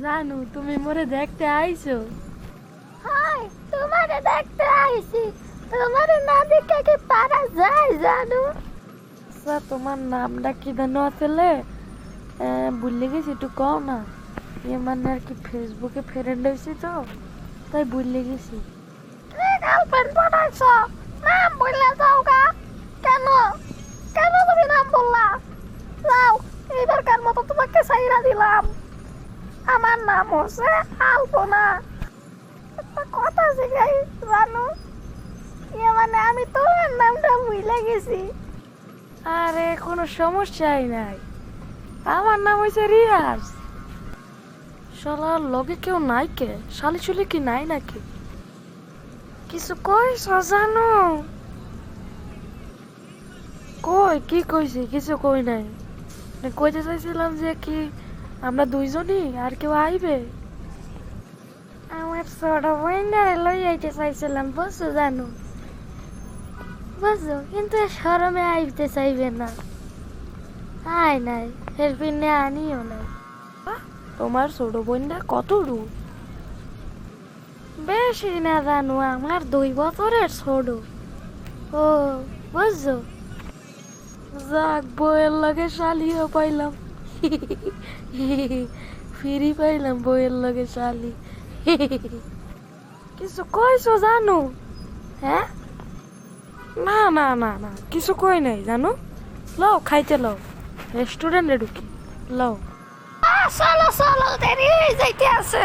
জানু তুমি মোরে দেখতে আইছো? হাই, তোমারে দেখতে আইছি। তোমারে না দেখে কি পারা যায় জানু? আচ্ছা তোমার নামটা কি জানো আসলে? ভুলে গেছি, একটু কও না। মানে আর কি ফেসবুকে ফ্রেন্ড হয়েছি তো, তাই ভুলে গেছি। গার্লফ্রেন্ড বানাইছো, নাম বললে যাও গা। কেন কেন তুমি নাম বললা? যাও, এইবারকার মতো তোমাকে সাইরা দিলাম। আমার নাম হচ্ছে আলপনা। একটা কথা শিখাই জানো, মানে আমি তোমার নামটা ভুলে গেছি। আরে কোনো সমস্যাই নাই, আমার নাম হয়েছে রিয়াজ। শালার লগে কেউ নাই কে? শালি চুলি কি নাই নাকি? কিছু কইছ জানো? কই কি কইছি? কিছু কই নাই। কইতে চাইছিলাম যে কি আমরা দুইজনই, আর কেউ আইবে? আমার ছোট বোনটারে লই আইতে চাইছিলাম, বুঝছো জানো? বুঝছো, কিন্তু শরমে আইতে চাইবে না। আয় নাই, এর পিনে আনিও নাই। তোমার ছোট বোনটা কত দূর? বেশি না জানো, আমার 2 বছরের ছোট। ও বুঝছো, যাক বইয়ের লগে শালিও পাইলাম। ফিরি পাইলাম বইয়ের লগে শালি। কিছু কইছো জানো? হ্যাঁ, না না না না, কিছু কই নাই জানো। লও খাইতে লও, রেস্টুরেন্টে ঢুকি। লও। চলো চলো, দেরি হয়ে যাইতে আছে।